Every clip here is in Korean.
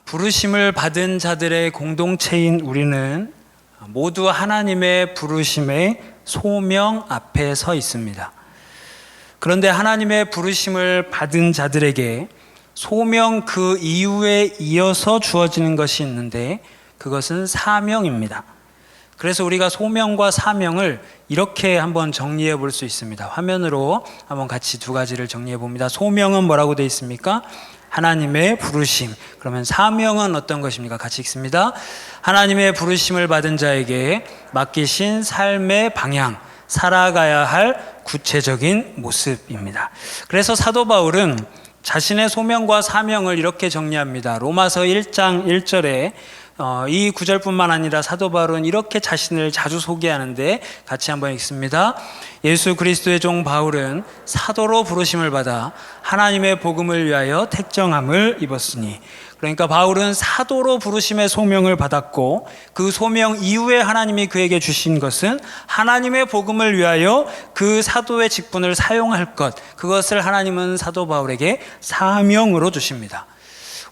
부르심을 받은 자들의 공동체인 우리는 모두 하나님의 부르심의 소명 앞에 서 있습니다. 그런데 하나님의 부르심을 받은 자들에게 소명 그 이후에 이어서 주어지는 것이 있는데 그것은 사명입니다. 그래서 우리가 소명과 사명을 이렇게 한번 정리해 볼 수 있습니다. 화면으로 한번 같이 두 가지를 정리해 봅니다. 소명은 뭐라고 되어 있습니까? 하나님의 부르심. 그러면 사명은 어떤 것입니까? 같이 읽습니다. 하나님의 부르심을 받은 자에게 맡기신 삶의 방향, 살아가야 할 구체적인 모습입니다. 그래서 사도 바울은 자신의 소명과 사명을 이렇게 정리합니다. 로마서 1장 1절에 이 구절뿐만 아니라 사도 바울은 이렇게 자신을 자주 소개하는데 같이 한번 읽습니다. 예수 그리스도의 종 바울은 사도로 부르심을 받아 하나님의 복음을 위하여 택정함을 입었으니, 그러니까 바울은 사도로 부르심의 소명을 받았고 그 소명 이후에 하나님이 그에게 주신 것은 하나님의 복음을 위하여 그 사도의 직분을 사용할 것, 그것을 하나님은 사도 바울에게 사명으로 주십니다.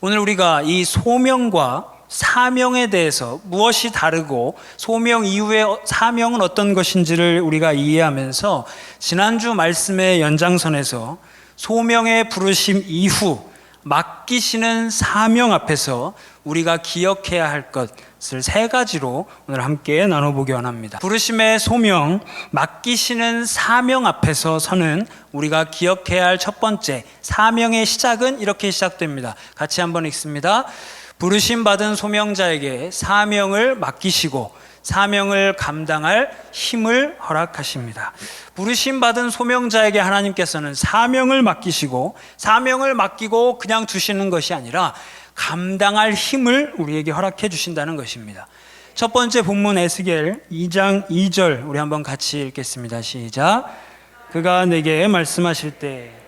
오늘 우리가 이 소명과 사명에 대해서 무엇이 다르고 소명 이후에 사명은 어떤 것인지를 우리가 이해하면서 지난주 말씀의 연장선에서 소명의 부르심 이후 맡기시는 사명 앞에서 우리가 기억해야 할 것을 세 가지로 오늘 함께 나눠보기 원합니다. 부르심의 소명, 맡기시는 사명 앞에서 서는 우리가 기억해야 할 첫 번째 사명의 시작은 이렇게 시작됩니다. 같이 한번 읽습니다. 부르심 받은 소명자에게 사명을 맡기시고 사명을 감당할 힘을 허락하십니다. 부르심 받은 소명자에게 하나님께서는 사명을 맡기시고 사명을 맡기고 그냥 두시는 것이 아니라 감당할 힘을 우리에게 허락해 주신다는 것입니다. 첫 번째 본문 에스겔 2장 2절 우리 한번 같이 읽겠습니다. 시작. 그가 내게 말씀하실 때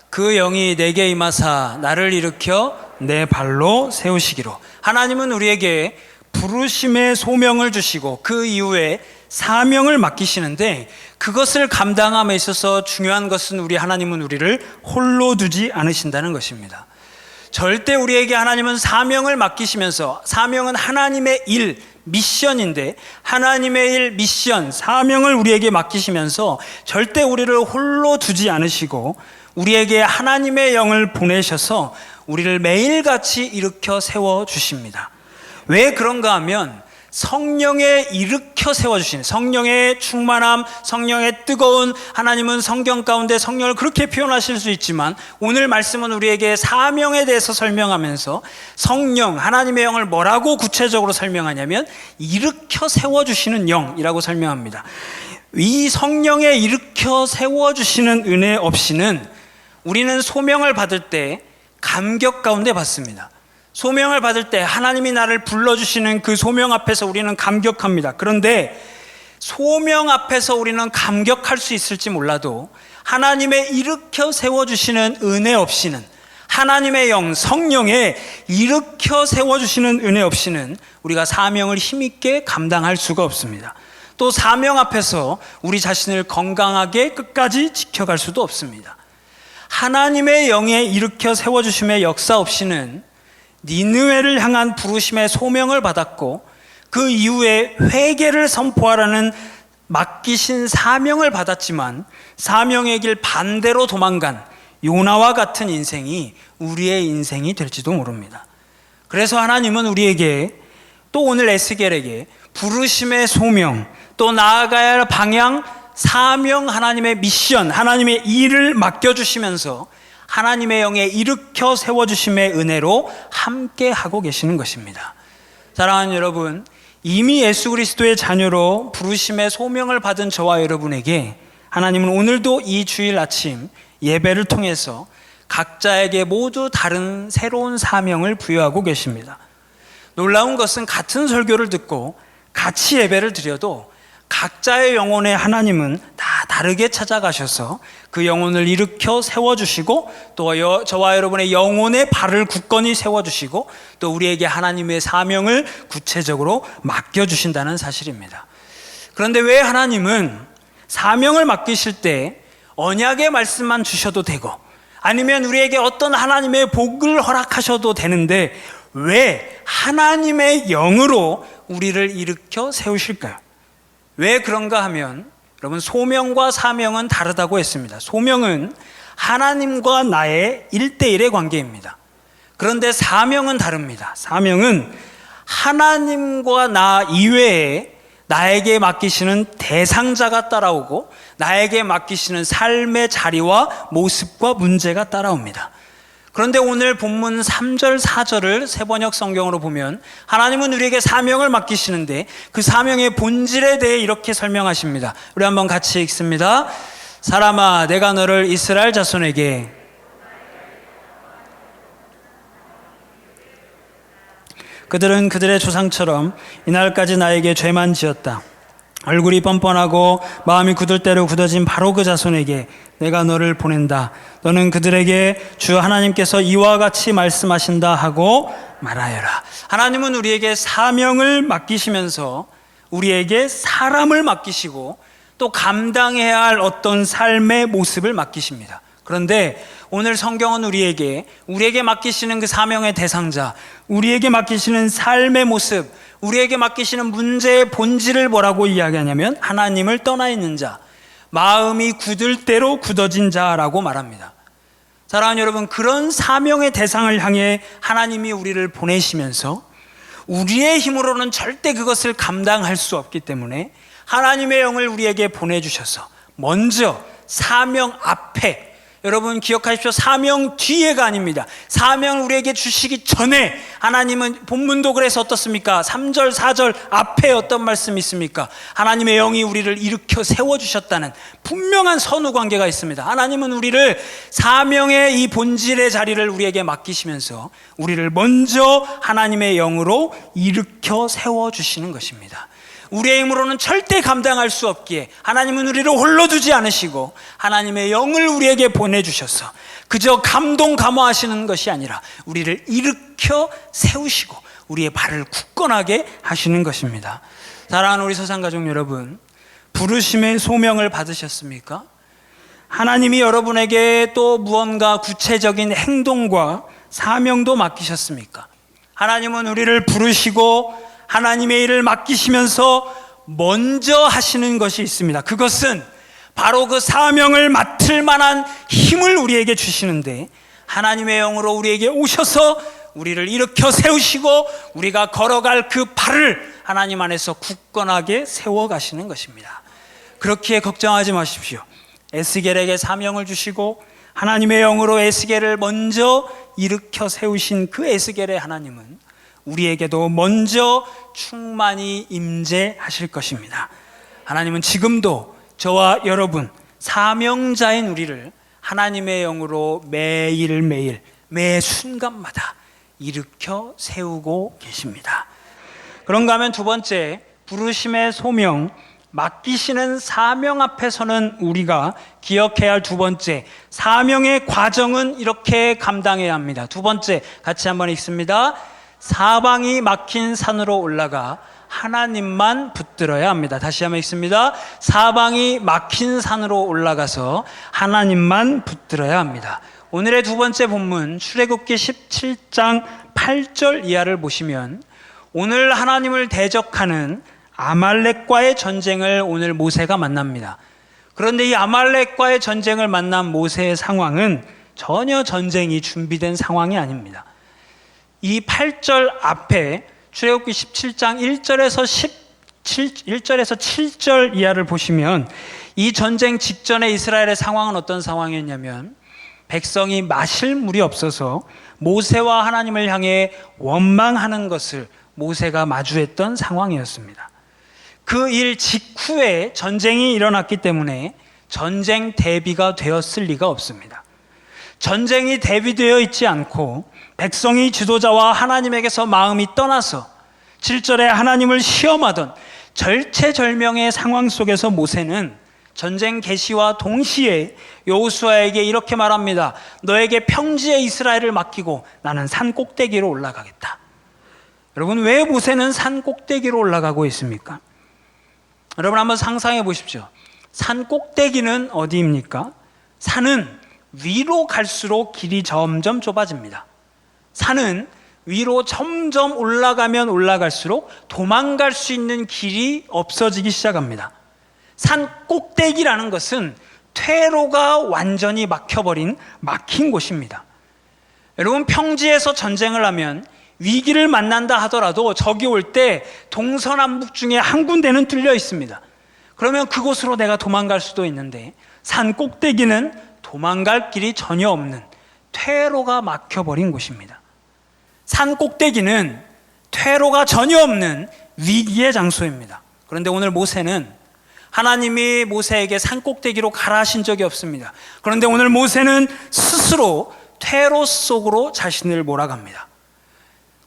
그 영이 내게 임하사 나를 일으켜 내 발로 세우시기로. 하나님은 우리에게 부르심의 소명을 주시고 그 이후에 사명을 맡기시는데 그것을 감당함에 있어서 중요한 것은 하나님은 우리를 홀로 두지 않으신다는 것입니다. 절대 우리에게 하나님은 사명을 맡기시면서, 사명은 하나님의 일, 미션인데 하나님의 일, 미션, 사명을 우리에게 맡기시면서 절대 우리를 홀로 두지 않으시고 우리에게 하나님의 영을 보내셔서 우리를 매일같이 일으켜 세워주십니다. 왜 그런가 하면 성령에 일으켜 세워주신, 성령의 충만함, 성령의 뜨거운, 하나님은 성경 가운데 성령을 그렇게 표현하실 수 있지만 오늘 말씀은 우리에게 사명에 대해서 설명하면서 성령, 하나님의 영을 뭐라고 구체적으로 설명하냐면 일으켜 세워주시는 영이라고 설명합니다. 이 성령에 일으켜 세워주시는 은혜 없이는 우리는 소명을 받을 때 감격 가운데 받습니다. 소명을 받을 때 하나님이 나를 불러주시는 그 소명 앞에서 우리는 감격합니다. 그런데 소명 앞에서 우리는 감격할 수 있을지 몰라도 하나님의 일으켜 세워주시는 은혜 없이는, 하나님의 영, 성령에 일으켜 세워주시는 은혜 없이는 우리가 사명을 힘있게 감당할 수가 없습니다. 또 사명 앞에서 우리 자신을 건강하게 끝까지 지켜갈 수도 없습니다. 하나님의 영에 일으켜 세워주심의 역사 없이는 니느웨를 향한 부르심의 소명을 받았고 그 이후에 회개를 선포하라는 맡기신 사명을 받았지만 사명의 길 반대로 도망간 요나와 같은 인생이 우리의 인생이 될지도 모릅니다. 그래서 하나님은 우리에게, 또 오늘 에스겔에게 부르심의 소명, 또 나아가야 할 방향, 사명, 하나님의 미션, 하나님의 일을 맡겨주시면서 하나님의 영에 일으켜 세워주심의 은혜로 함께 하고 계시는 것입니다. 사랑하는 여러분, 이미 예수 그리스도의 자녀로 부르심의 소명을 받은 저와 여러분에게 하나님은 오늘도 이 주일 아침 예배를 통해서 각자에게 모두 다른 새로운 사명을 부여하고 계십니다. 놀라운 것은 같은 설교를 듣고 같이 예배를 드려도 각자의 영혼에 하나님은 다 다르게 찾아가셔서 그 영혼을 일으켜 세워주시고 또 저와 여러분의 영혼의 발을 굳건히 세워주시고 또 우리에게 하나님의 사명을 구체적으로 맡겨주신다는 사실입니다. 그런데 왜 하나님은 사명을 맡기실 때 언약의 말씀만 주셔도 되고 아니면 우리에게 어떤 하나님의 복을 허락하셔도 되는데 왜 하나님의 영으로 우리를 일으켜 세우실까요? 왜 그런가 하면 여러분, 소명과 사명은 다르다고 했습니다. 소명은 하나님과 나의 1대1의 관계입니다. 그런데 사명은 다릅니다. 사명은 하나님과 나 이외에 나에게 맡기시는 대상자가 따라오고 나에게 맡기시는 삶의 자리와 모습과 문제가 따라옵니다. 그런데 오늘 본문 3절, 4절을 세번역 성경으로 보면 하나님은 우리에게 사명을 맡기시는데 그 사명의 본질에 대해 이렇게 설명하십니다. 우리 한번 같이 읽습니다. 사람아, 내가 너를 이스라엘 자손에게 그들은 그들의 조상처럼 이날까지 나에게 죄만 지었다. 얼굴이 뻔뻔하고 마음이 굳을 대로 굳어진 바로 그 자손에게 내가 너를 보낸다. 너는 그들에게 주 하나님께서 이와 같이 말씀하신다 하고 말하여라. 하나님은 우리에게 사명을 맡기시면서 우리에게 사람을 맡기시고 또 감당해야 할 어떤 삶의 모습을 맡기십니다. 그런데 오늘 성경은 우리에게 맡기시는 그 사명의 대상자, 우리에게 맡기시는 삶의 모습, 우리에게 맡기시는 문제의 본질을 뭐라고 이야기하냐면 하나님을 떠나 있는 자, 마음이 굳을 대로 굳어진 자라고 말합니다. 사랑하는 여러분, 그런 사명의 대상을 향해 하나님이 우리를 보내시면서 우리의 힘으로는 절대 그것을 감당할 수 없기 때문에 하나님의 영을 우리에게 보내주셔서 먼저 사명 앞에, 여러분 기억하십시오. 사명 뒤에가 아닙니다. 사명을 우리에게 주시기 전에 하나님은 본문도 그래서 어떻습니까? 3절, 4절 앞에 어떤 말씀이 있습니까? 하나님의 영이 우리를 일으켜 세워주셨다는 분명한 선후 관계가 있습니다. 하나님은 우리를 사명의 이 본질의 자리를 우리에게 맡기시면서 우리를 먼저 하나님의 영으로 일으켜 세워주시는 것입니다. 우리의 힘으로는 절대 감당할 수 없기에 하나님은 우리를 홀로 두지 않으시고 하나님의 영을 우리에게 보내주셔서 그저 감동 감화하시는 것이 아니라 우리를 일으켜 세우시고 우리의 발을 굳건하게 하시는 것입니다. 사랑하는 우리 서산가족 여러분, 부르심의 소명을 받으셨습니까? 하나님이 여러분에게 또 무언가 구체적인 행동과 사명도 맡기셨습니까? 하나님은 우리를 부르시고 하나님의 일을 맡기시면서 먼저 하시는 것이 있습니다. 그것은 바로 그 사명을 맡을 만한 힘을 우리에게 주시는데 하나님의 영으로 우리에게 오셔서 우리를 일으켜 세우시고 우리가 걸어갈 그 발을 하나님 안에서 굳건하게 세워가시는 것입니다. 그렇기에 걱정하지 마십시오. 에스겔에게 사명을 주시고 하나님의 영으로 에스겔을 먼저 일으켜 세우신 그 에스겔의 하나님은 우리에게도 먼저 충만히 임재하실 것입니다. 하나님은 지금도 저와 여러분 사명자인 우리를 하나님의 영으로 매일매일 매 순간마다 일으켜 세우고 계십니다. 그런가 하면 두 번째, 부르심의 소명, 맡기시는 사명 앞에서는 우리가 기억해야 할 두 번째, 사명의 과정은 이렇게 감당해야 합니다. 두 번째, 같이 한번 읽습니다. 사방이 막힌 산으로 올라가 하나님만 붙들어야 합니다. 다시 한번 읽습니다. 사방이 막힌 산으로 올라가서 하나님만 붙들어야 합니다. 오늘의 두 번째 본문 출애굽기 17장 8절 이하를 보시면 오늘 하나님을 대적하는 아말렉과의 전쟁을 오늘 모세가 만납니다. 그런데 이 아말렉과의 전쟁을 만난 모세의 상황은 전혀 전쟁이 준비된 상황이 아닙니다. 이 8절 앞에 출애굽기 17장 1절에서 7절 이하를 보시면 이 전쟁 직전에 이스라엘의 상황은 어떤 상황이었냐면 백성이 마실 물이 없어서 모세와 하나님을 향해 원망하는 것을 모세가 마주했던 상황이었습니다. 그 일 직후에 전쟁이 일어났기 때문에 전쟁 대비가 되었을 리가 없습니다. 전쟁이 대비되어 있지 않고 백성이 지도자와 하나님에게서 마음이 떠나서 7절에 하나님을 시험하던 절체절명의 상황 속에서 모세는 전쟁 개시와 동시에 여호수아에게 이렇게 말합니다. 너에게 평지의 이스라엘을 맡기고 나는 산 꼭대기로 올라가겠다. 여러분, 왜 모세는 산 꼭대기로 올라가고 있습니까? 여러분 한번 상상해 보십시오. 산 꼭대기는 어디입니까? 산은 위로 갈수록 길이 점점 좁아집니다. 산은 위로 점점 올라가면 올라갈수록 도망갈 수 있는 길이 없어지기 시작합니다. 산 꼭대기라는 것은 퇴로가 완전히 막힌 곳입니다. 여러분, 평지에서 전쟁을 하면 위기를 만난다 하더라도 적이 올 때 동서남북 중에 한 군데는 뚫려 있습니다. 그러면 그곳으로 내가 도망갈 수도 있는데, 산 꼭대기는 도망갈 길이 전혀 없는 퇴로가 막혀버린 곳입니다. 산 꼭대기는 퇴로가 전혀 없는 위기의 장소입니다. 그런데 오늘 모세는, 하나님이 모세에게 산 꼭대기로 가라 하신 적이 없습니다. 그런데 오늘 모세는 스스로 퇴로 속으로 자신을 몰아갑니다.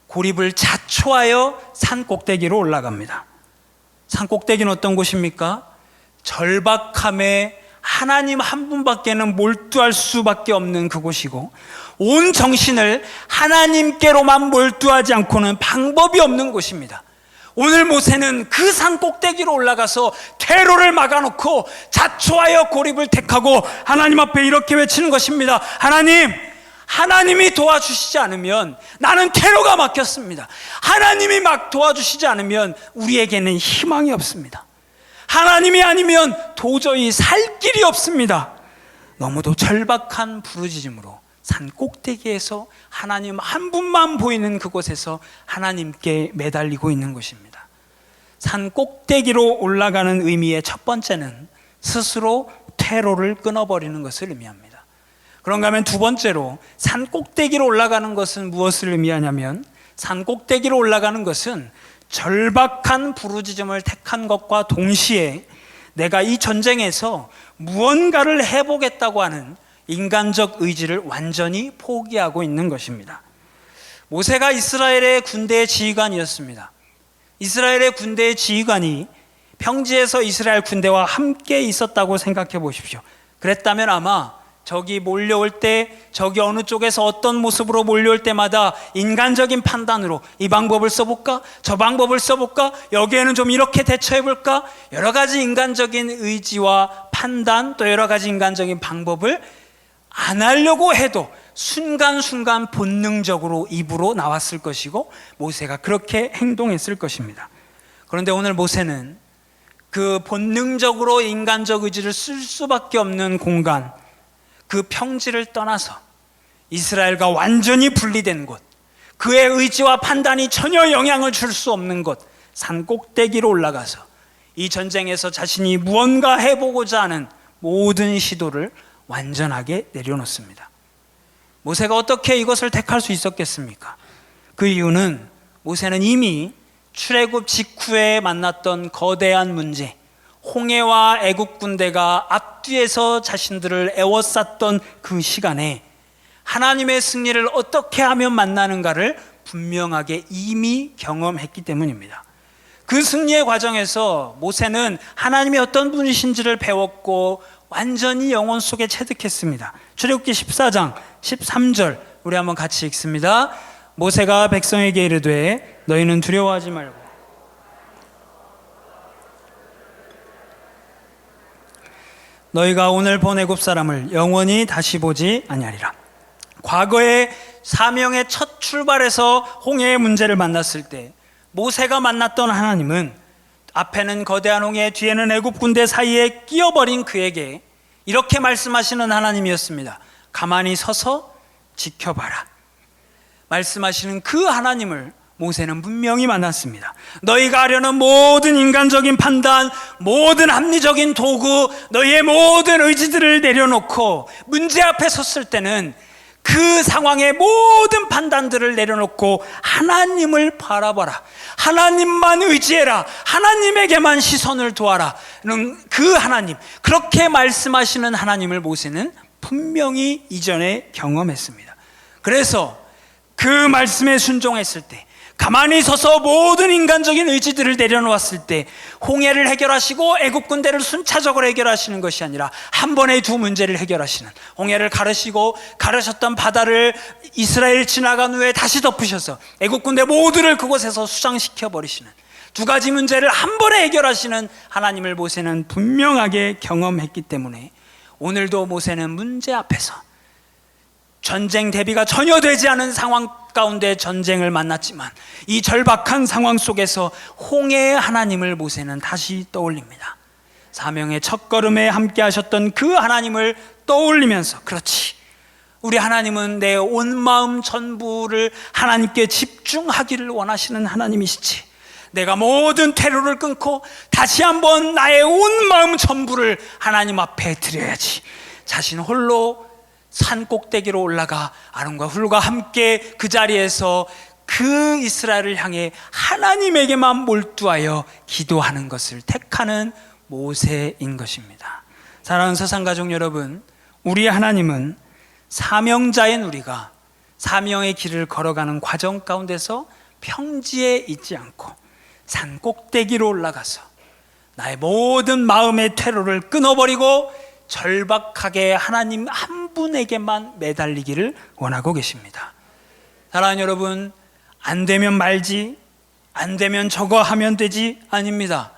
고립을 자초하여 산 꼭대기로 올라갑니다. 산 꼭대기는 어떤 곳입니까? 절박함에 하나님 한 분밖에는 몰두할 수밖에 없는 그곳이고, 온 정신을 하나님께로만 몰두하지 않고는 방법이 없는 곳입니다. 오늘 모세는 그 산 꼭대기로 올라가서 퇴로를 막아놓고 자초하여 고립을 택하고 하나님 앞에 이렇게 외치는 것입니다. 하나님이 도와주시지 않으면 나는 퇴로가 막혔습니다. 하나님이 막 도와주시지 않으면 우리에게는 희망이 없습니다. 하나님이 아니면 도저히 살 길이 없습니다. 너무도 절박한 부르짖음으로 산 꼭대기에서 하나님 한 분만 보이는 그곳에서 하나님께 매달리고 있는 것입니다. 산 꼭대기로 올라가는 의미의 첫 번째는 스스로 퇴로를 끊어버리는 것을 의미합니다. 그런가 하면 두 번째로, 산 꼭대기로 올라가는 것은 무엇을 의미하냐면, 산 꼭대기로 올라가는 것은 절박한 부르짖음을 택한 것과 동시에 내가 이 전쟁에서 무언가를 해보겠다고 하는 인간적 의지를 완전히 포기하고 있는 것입니다. 모세가 이스라엘의 군대의 지휘관이었습니다. 이스라엘의 군대의 지휘관이 평지에서 이스라엘 군대와 함께 있었다고 생각해 보십시오. 그랬다면 아마 적이 몰려올 때, 적이 어느 쪽에서 어떤 모습으로 몰려올 때마다 인간적인 판단으로 이 방법을 써볼까? 저 방법을 써볼까? 여기에는 좀 이렇게 대처해볼까? 여러 가지 인간적인 의지와 판단, 또 여러 가지 인간적인 방법을 안 하려고 해도 순간순간 본능적으로 입으로 나왔을 것이고, 모세가 그렇게 행동했을 것입니다. 그런데 오늘 모세는 그 본능적으로 인간적 의지를 쓸 수밖에 없는 공간, 그 평지를 떠나서 이스라엘과 완전히 분리된 곳, 그의 의지와 판단이 전혀 영향을 줄 수 없는 곳, 산 꼭대기로 올라가서 이 전쟁에서 자신이 무언가 해보고자 하는 모든 시도를 완전하게 내려놓습니다. 모세가 어떻게 이것을 택할 수 있었겠습니까? 그 이유는 모세는 이미 출애굽 직후에 만났던 거대한 문제, 홍해와 애국 군대가 앞뒤에서 자신들을 에워쌌던 그 시간에 하나님의 승리를 어떻게 하면 만나는가를 분명하게 이미 경험했기 때문입니다. 그 승리의 과정에서 모세는 하나님이 어떤 분이신지를 배웠고 완전히 영혼 속에 체득했습니다. 출애굽기 14장 13절 우리 한번 같이 읽습니다. 모세가 백성에게 이르되 너희는 두려워하지 말고 너희가 오늘 본 애굽 사람을 영원히 다시 보지 아니하리라. 과거에 사명의 첫 출발에서 홍해의 문제를 만났을 때 모세가 만났던 하나님은 앞에는 거대한 홍해, 뒤에는 애굽 군대 사이에 끼어버린 그에게 이렇게 말씀하시는 하나님이었습니다. 가만히 서서 지켜봐라. 말씀하시는 그 하나님을 모세는 분명히 만났습니다. 너희가 하려는 모든 인간적인 판단, 모든 합리적인 도구, 너희의 모든 의지들을 내려놓고 문제 앞에 섰을 때는 그 상황의 모든 판단들을 내려놓고 하나님을 바라봐라. 하나님만 의지해라. 하나님에게만 시선을 두어라. 그 하나님, 그렇게 말씀하시는 하나님을 모세는 분명히 이전에 경험했습니다. 그래서 그 말씀에 순종했을 때, 가만히 서서 모든 인간적인 의지들을 내려놓았을 때 홍해를 해결하시고 애굽 군대를 순차적으로 해결하시는 것이 아니라 한 번에 두 문제를 해결하시는, 홍해를 가르시고 가르셨던 바다를 이스라엘 지나간 후에 다시 덮으셔서 애굽 군대 모두를 그곳에서 수장시켜 버리시는 두 가지 문제를 한 번에 해결하시는 하나님을 모세는 분명하게 경험했기 때문에 오늘도 모세는 문제 앞에서 전쟁 대비가 전혀 되지 않은 상황 가운데 전쟁을 만났지만 이 절박한 상황 속에서 홍해의 하나님을 모세는 다시 떠올립니다. 사명의 첫걸음에 함께 하셨던 그 하나님을 떠올리면서, 그렇지, 우리 하나님은 내 온 마음 전부를 하나님께 집중하기를 원하시는 하나님이시지, 내가 모든 퇴로를 끊고 다시 한번 나의 온 마음 전부를 하나님 앞에 드려야지. 자신 홀로 산 꼭대기로 올라가 아론과 훌과 함께 그 자리에서 그 이스라엘을 향해 하나님에게만 몰두하여 기도하는 것을 택하는 모세인 것입니다. 사랑하는 서산가족 여러분, 우리 하나님은 사명자인 우리가 사명의 길을 걸어가는 과정 가운데서 평지에 있지 않고 산 꼭대기로 올라가서 나의 모든 마음의 퇴로를 끊어버리고 절박하게 하나님 한 분에게만 매달리기를 원하고 계십니다. 사랑하는 여러분, 안 되면 말지, 안 되면 저거 하면 되지, 아닙니다.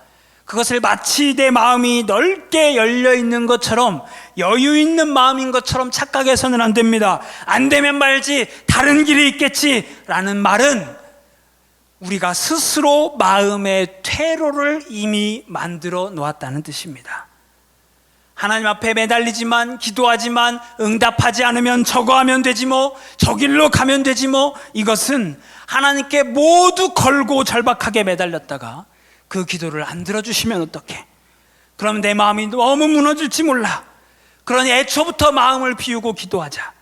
그것을 마치 내 마음이 넓게 열려 있는 것처럼, 여유 있는 마음인 것처럼 착각해서는 안 됩니다. 안 되면 말지, 다른 길이 있겠지 라는 말은 우리가 스스로 마음의 퇴로를 이미 만들어 놓았다는 뜻입니다. 하나님 앞에 매달리지만, 기도하지만 응답하지 않으면 저거 하면 되지 뭐, 저 길로 가면 되지 뭐, 이것은 하나님께 모두 걸고 절박하게 매달렸다가 그 기도를 안 들어주시면 어떡해? 그럼 내 마음이 너무 무너질지 몰라. 그러니 애초부터 마음을 비우고 기도하자.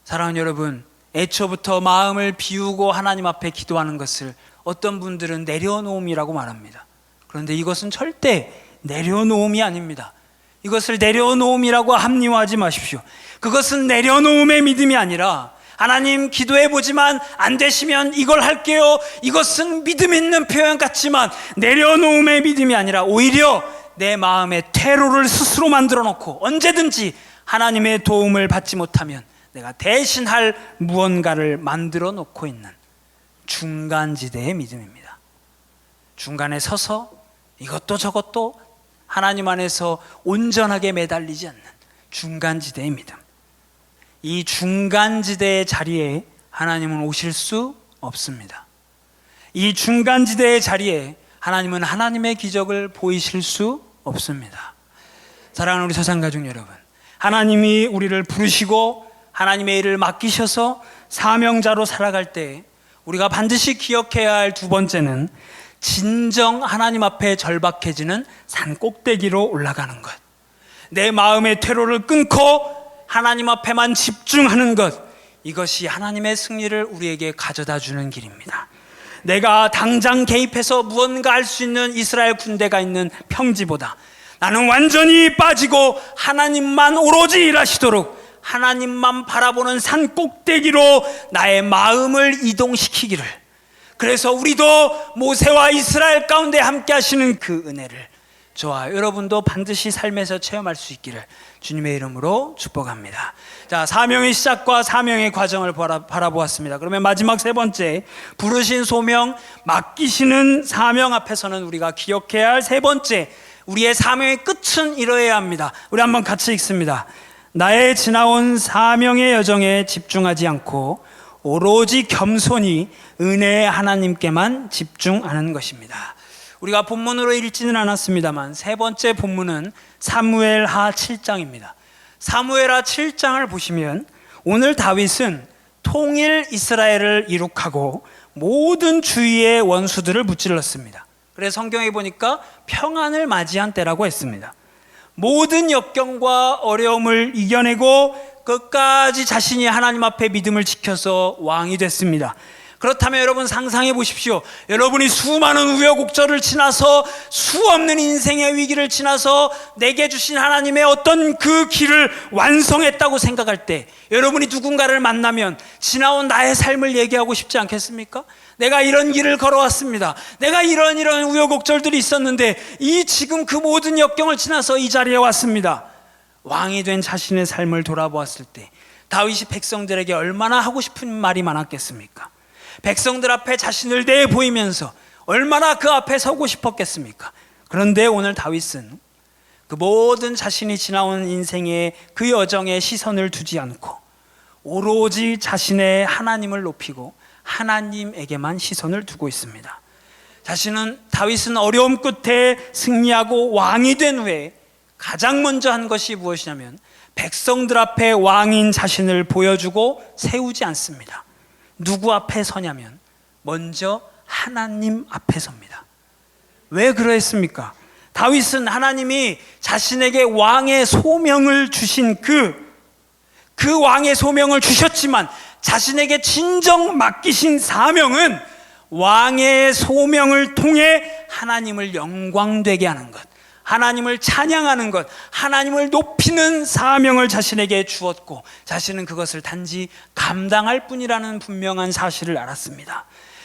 사랑하는 여러분, 애초부터 마음을 비우고 하나님 앞에 기도하는 것을 어떤 분들은 내려놓음이라고 말합니다. 그런데 이것은 절대 내려놓음이 아닙니다. 이것을 내려놓음이라고 합리화하지 마십시오. 그것은 내려놓음의 믿음이 아니라, 하나님 기도해보지만 안 되시면 이걸 할게요, 이것은 믿음 있는 표현 같지만 내려놓음의 믿음이 아니라 오히려 내 마음의 퇴로를 스스로 만들어 놓고 언제든지 하나님의 도움을 받지 못하면 내가 대신할 무언가를 만들어 놓고 있는 중간지대의 믿음입니다. 중간에 서서 이것도 저것도 하나님 안에서 온전하게 매달리지 않는 중간지대의 믿음. 이 중간지대의 자리에 하나님은 오실 수 없습니다. 이 중간지대의 자리에 하나님은 하나님의 기적을 보이실 수 없습니다. 사랑하는 우리 서산가족 여러분, 하나님이 우리를 부르시고 하나님의 일을 맡기셔서 사명자로 살아갈 때 우리가 반드시 기억해야 할 두 번째는 진정 하나님 앞에 절박해지는 산 꼭대기로 올라가는 것. 내 마음의 퇴로를 끊고 하나님 앞에만 집중하는 것, 이것이 하나님의 승리를 우리에게 가져다 주는 길입니다. 내가 당장 개입해서 무언가 할 수 있는 이스라엘 군대가 있는 평지보다 나는 완전히 빠지고 하나님만 오로지 일하시도록 하나님만 바라보는 산 꼭대기로 나의 마음을 이동시키기를, 그래서 우리도 모세와 이스라엘 가운데 함께 하시는 그 은혜를 저와 여러분도 반드시 삶에서 체험할 수 있기를 주님의 이름으로 축복합니다. 자, 사명의 시작과 사명의 과정을 바라보았습니다. 그러면 마지막 세 번째, 부르신 소명, 맡기시는 사명 앞에서는 우리가 기억해야 할 세 번째, 우리의 사명의 끝은 이러해야 합니다. 우리 한번 같이 읽습니다. 나의 지나온 사명의 여정에 집중하지 않고 오로지 겸손히 은혜의 하나님께만 집중하는 것입니다. 우리가 본문으로 읽지는 않았습니다만 세 번째 본문은 사무엘하 7장입니다. 사무엘하 7장을 보시면 오늘 다윗은 통일 이스라엘을 이룩하고 모든 주위의 원수들을 무찔렀습니다. 그래서 성경에 보니까 평안을 맞이한 때라고 했습니다. 모든 역경과 어려움을 이겨내고 끝까지 자신이 하나님 앞에 믿음을 지켜서 왕이 됐습니다. 그렇다면 여러분 상상해 보십시오. 여러분이 수많은 우여곡절을 지나서 수 없는 인생의 위기를 지나서 내게 주신 하나님의 어떤 그 길을 완성했다고 생각할 때 여러분이 누군가를 만나면 지나온 나의 삶을 얘기하고 싶지 않겠습니까? 내가 이런 길을 걸어왔습니다. 내가 이런 우여곡절들이 있었는데 이 지금 그 모든 역경을 지나서 이 자리에 왔습니다. 왕이 된 자신의 삶을 돌아보았을 때 다윗이 백성들에게 얼마나 하고 싶은 말이 많았겠습니까? 백성들 앞에 자신을 내보이면서 얼마나 그 앞에 서고 싶었겠습니까? 그런데 오늘 다윗은 그 모든 자신이 지나온 인생의 그 여정에 시선을 두지 않고 오로지 자신의 하나님을 높이고 하나님에게만 시선을 두고 있습니다. 다윗은 어려움 끝에 승리하고 왕이 된 후에 가장 먼저 한 것이 무엇이냐면 백성들 앞에 왕인 자신을 보여주고 세우지 않습니다. 누구 앞에 서냐면 먼저 하나님 앞에 섭니다. 왜 그러했습니까? 다윗은 하나님이 자신에게 왕의 소명을 주신 그 왕의 소명을 주셨지만 자신에게 진정 맡기신 사명은 왕의 소명을 통해 하나님을 영광되게 하는 것, 하나님을 찬양하는 것, 하나님을 높이는 사명을 자신에게 주었고 자신은 그것을 단지 감당할 뿐이라는 분명한 사실을 알았습니다.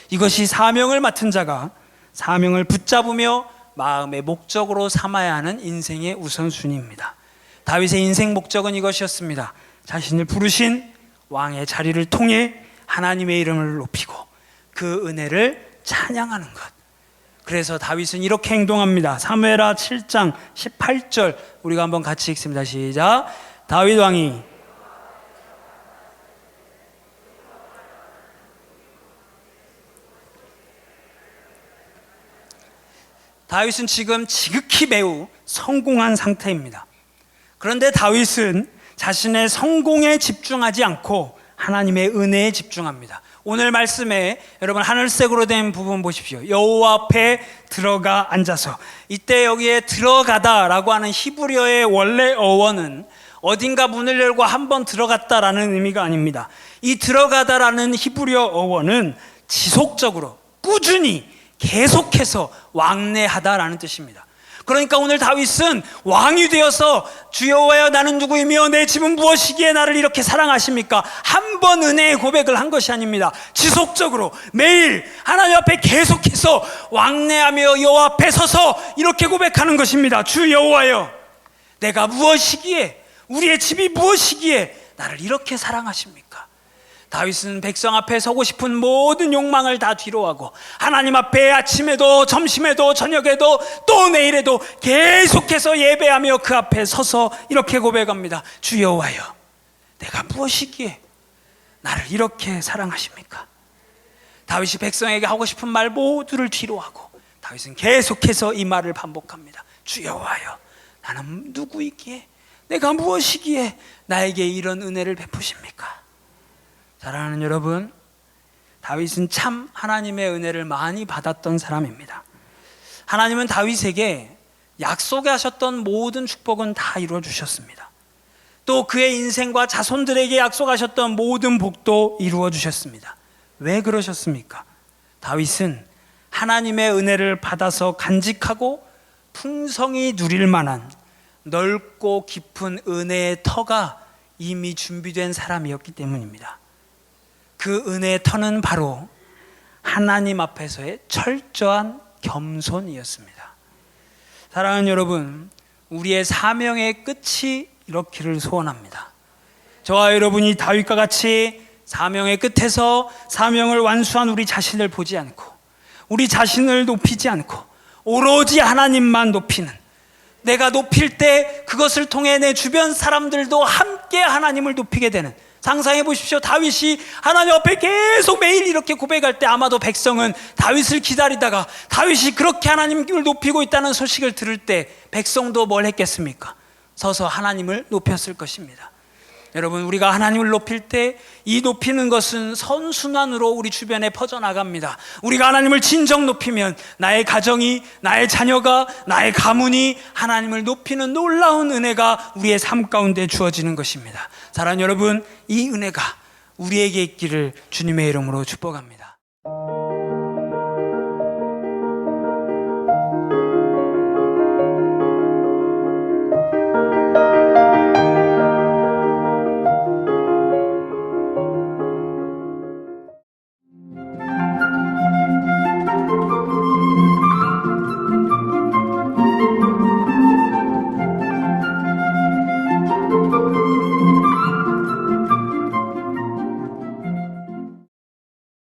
이것이 사명을 맡은 자가 사명을 붙잡으며 마음의 목적으로 삼아야 하는 인생의 우선순위입니다. 다윗의 인생 목적은 이것이었습니다. 자신을 부르신 왕의 자리를 통해 하나님의 이름을 높이고 그 은혜를 찬양하는 것. 그래서 다윗은 이렇게 행동합니다. 사무엘하 7장 18절 우리가 한번 같이 읽습니다. 시작. 다윗 왕이 다윗은 지금 지극히 매우 성공한 상태입니다. 그런데 다윗은 자신의 성공에 집중하지 않고 하나님의 은혜에 집중합니다. 오늘 말씀에 여러분 하늘색으로 된 부분 보십시오. 여호와 앞에 들어가 앉아서, 이때 여기에 들어가다라고 하는 히브리어의 원래 어원은 어딘가 문을 열고 한번 들어갔다라는 의미가 아닙니다. 이 들어가다라는 히브리어 어원은 지속적으로 꾸준히 계속해서 왕래하다라는 뜻입니다. 그러니까 오늘 다윗은 왕이 되어서 주 여호와여 나는 누구이며 내 집은 무엇이기에 나를 이렇게 사랑하십니까? 한 번 은혜의 고백을 한 것이 아닙니다. 지속적으로 매일 하나님 앞에 계속해서 왕래하며 여호와 앞에 서서 이렇게 고백하는 것입니다. 주 여호와여 내가 무엇이기에, 우리의 집이 무엇이기에 나를 이렇게 사랑하십니까? 다윗은 백성 앞에 서고 싶은 모든 욕망을 다 뒤로하고 하나님 앞에 아침에도 점심에도 저녁에도 또 내일에도 계속해서 예배하며 그 앞에 서서 이렇게 고백합니다. 주 여호와여 내가 무엇이기에 나를 이렇게 사랑하십니까? 다윗이 백성에게 하고 싶은 말 모두를 뒤로하고 다윗은 계속해서 이 말을 반복합니다. 주 여호와여 나는 누구이기에, 내가 무엇이기에 나에게 이런 은혜를 베푸십니까? 사랑하는 여러분, 다윗은 참 하나님의 은혜를 많이 받았던 사람입니다. 하나님은 다윗에게 약속하셨던 모든 축복은 다 이루어 주셨습니다. 또 그의 인생과 자손들에게 약속하셨던 모든 복도 이루어 주셨습니다. 왜 그러셨습니까? 다윗은 하나님의 은혜를 받아서 간직하고 풍성히 누릴 만한 넓고 깊은 은혜의 터가 이미 준비된 사람이었기 때문입니다. 그 은혜의 터는 바로 하나님 앞에서의 철저한 겸손이었습니다. 사랑하는 여러분, 우리의 사명의 끝이 이렇기를 소원합니다. 저와 여러분이 다윗과 같이 사명의 끝에서 사명을 완수한 우리 자신을 보지 않고 우리 자신을 높이지 않고 오로지 하나님만 높이는, 내가 높일 때 그것을 통해 내 주변 사람들도 함께 하나님을 높이게 되는, 상상해 보십시오. 다윗이 하나님 앞에 계속 매일 이렇게 고백할 때 아마도 백성은 다윗을 기다리다가 다윗이 그렇게 하나님을 높이고 있다는 소식을 들을 때 백성도 뭘 했겠습니까? 서서 하나님을 높였을 것입니다. 여러분, 우리가 하나님을 높일 때 이 높이는 것은 선순환으로 우리 주변에 퍼져나갑니다. 우리가 하나님을 진정 높이면 나의 가정이, 나의 자녀가, 나의 가문이 하나님을 높이는 놀라운 은혜가 우리의 삶 가운데 주어지는 것입니다. 사랑하는 여러분, 이 은혜가 우리에게 있기를 주님의 이름으로 축복합니다.